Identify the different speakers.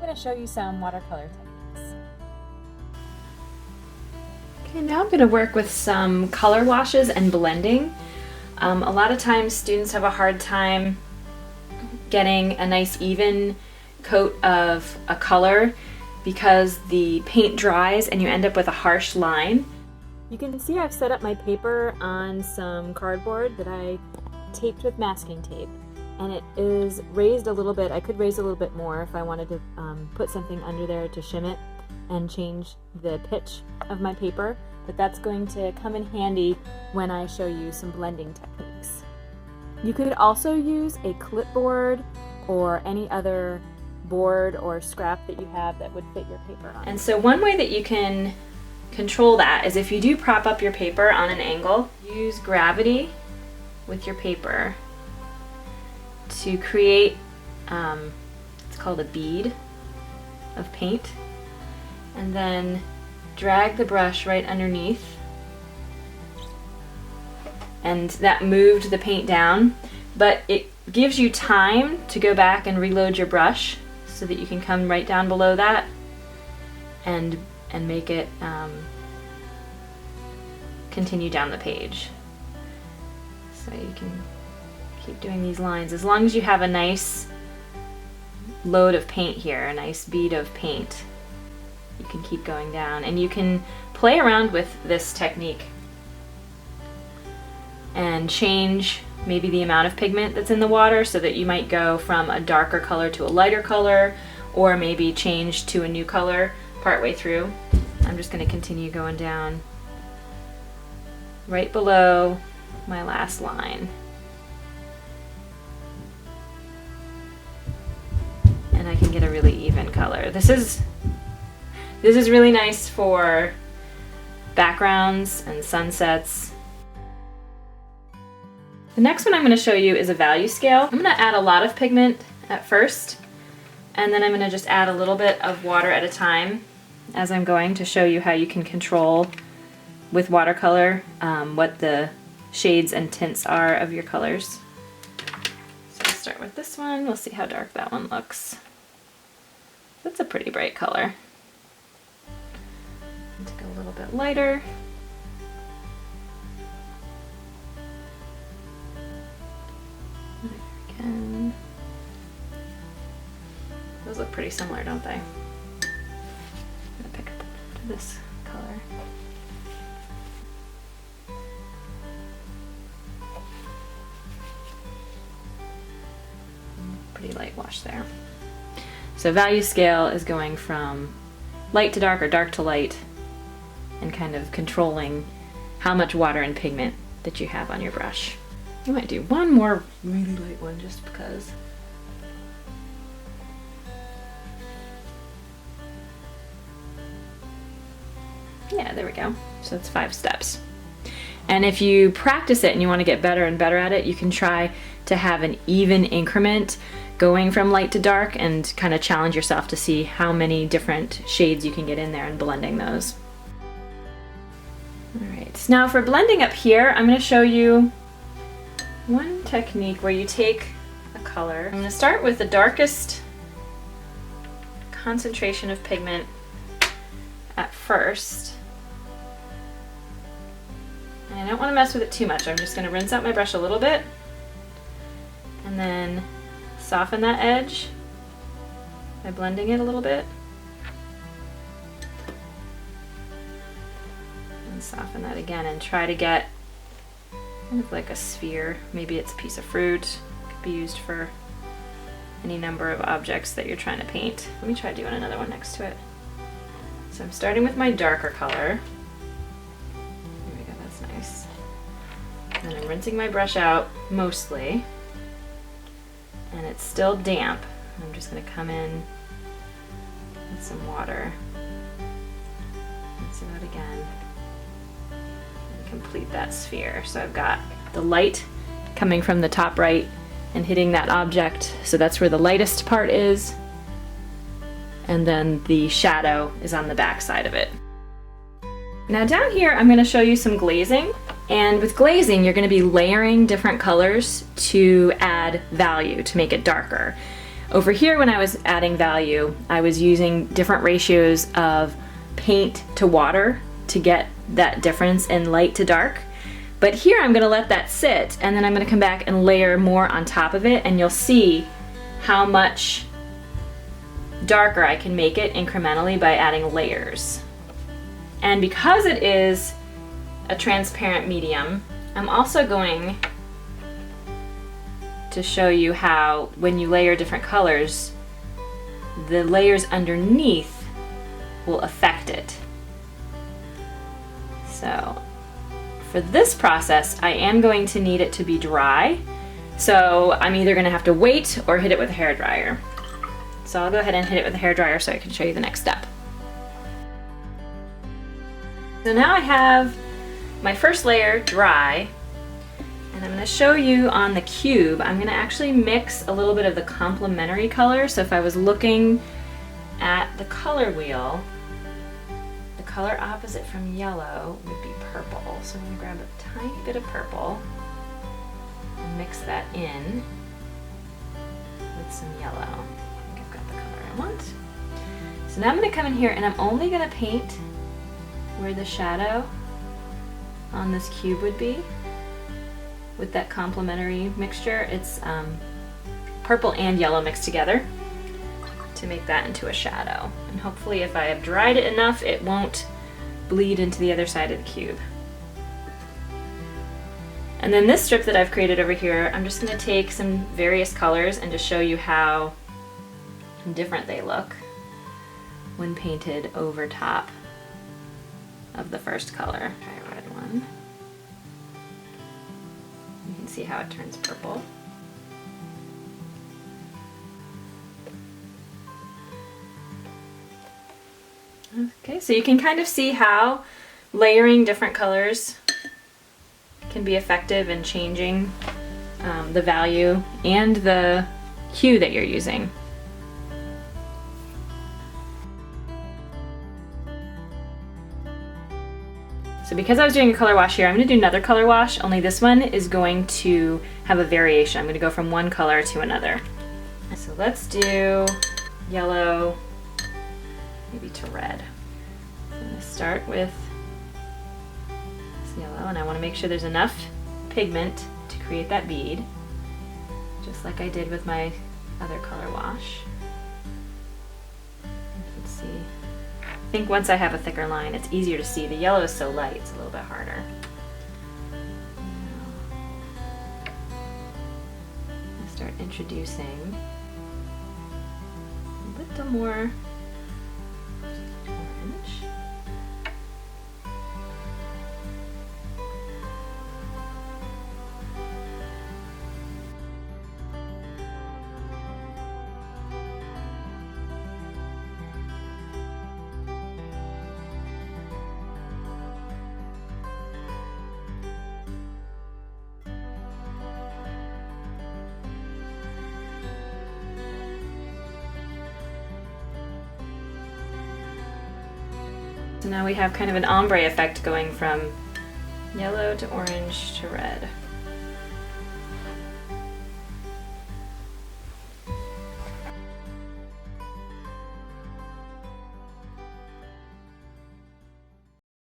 Speaker 1: going to show you some watercolor techniques.
Speaker 2: Okay, now I'm going to work with some color washes and blending. A lot of times students have a hard time getting a nice even coat of a color because the paint dries and you end up with a harsh line.
Speaker 1: You can see I've set up my paper on some cardboard that I taped with masking tape, and it is raised a little bit. I could raise a little bit more if I wanted to put something under there to shim it and change the pitch of my paper, but that's going to come in handy when I show you some blending techniques. You could also use a clipboard or any other board or scrap that you have that would fit your paper on.
Speaker 2: And so one way that you can control that is if you do prop up your paper on an angle, use gravity with your paper to create, it's called a bead of paint, and then drag the brush right underneath, and that moved the paint down, but it gives you time to go back and reload your brush so that you can come right down below that and make it continue down the page. So you can keep doing these lines as long as you have a nice load of paint here, a nice bead of paint. You can keep going down, and you can play around with this technique and change maybe the amount of pigment that's in the water, so that you might go from a darker color to a lighter color, or maybe change to a new color partway through. I'm just going to continue going down right below my last line. And I can get a really even color. This is really nice for backgrounds and sunsets. The next one I'm going to show you is a value scale. I'm going to add a lot of pigment at first, and then I'm going to just add a little bit of water at a time as I'm going to show you how you can control with watercolor what the shades and tints are of your colors. So I'll start with this one. We'll see how dark that one looks. That's a pretty bright color. To go a little bit lighter. Again. Those look pretty similar, don't they? I'm gonna pick up to this color. Pretty light wash there. So value scale is going from light to dark or dark to light, and kind of controlling how much water and pigment that you have on your brush. You might do one more really light one just because. Yeah, there we go. So it's 5 steps. And if you practice it and you want to get better and better at it, you can try to have an even increment going from light to dark and kind of challenge yourself to see how many different shades you can get in there and blending those. Alright, now for blending up here, I'm going to show you one technique where you take a color. I'm going to start with the darkest concentration of pigment at first. And I don't want to mess with it too much. I'm just going to rinse out my brush a little bit and then soften that edge by blending it a little bit. And soften that again and try to get kind of like a sphere. Maybe it's a piece of fruit. It could be used for any number of objects that you're trying to paint. Let me try doing another one next to it. So I'm starting with my darker color. There we go, that's nice. And I'm rinsing my brush out mostly. And it's still damp. I'm just going to come in with some water. Rinse it out again. And complete that sphere. So I've got the light coming from the top right and hitting that object. So that's where the lightest part is. And then the shadow is on the back side of it. Now down here I'm going to show you some glazing. And with glazing, you're going to be layering different colors to add value, to make it darker. Over here, when I was adding value, I was using different ratios of paint to water to get that difference in light to dark. But here I'm gonna let that sit, and then I'm gonna come back and layer more on top of it, and you'll see how much darker I can make it incrementally by adding layers. And because it is a transparent medium, I'm also going to show you how when you layer different colors, the layers underneath will affect it. So for this process, I am going to need it to be dry. So I'm either gonna have to wait or hit it with a hairdryer. So I'll go ahead and hit it with a hairdryer so I can show you the next step. So now I have my first layer dry, and I'm gonna show you on the cube, I'm gonna actually mix a little bit of the complementary color. So if I was looking at the color wheel, the color opposite from yellow would be purple. So I'm gonna grab a tiny bit of purple and mix that in with some yellow. I think I've got the color I want. So now I'm gonna come in here and I'm only gonna paint where the shadow on this cube would be with that complementary mixture. It's purple and yellow mixed together to make that into a shadow. And hopefully if I have dried it enough, it won't bleed into the other side of the cube. And then this strip that I've created over here, I'm just gonna take some various colors and just show you how different they look when painted over top of the first color. Try a red one. You can see how it turns purple. Okay, so you can kind of see how layering different colors can be effective in changing the value and the hue that you're using. So because I was doing a color wash here, I'm going to do another color wash, only this one is going to have a variation. I'm going to go from one color to another. So let's do yellow, maybe to red. So I'm going to start with this yellow, and I want to make sure there's enough pigment to create that bead, just like I did with my other color wash. You can see. I think once I have a thicker line, it's easier to see. The yellow is so light, it's a little bit harder. I'll start introducing a little more orange. So now we have kind of an ombre effect going from yellow to orange to red.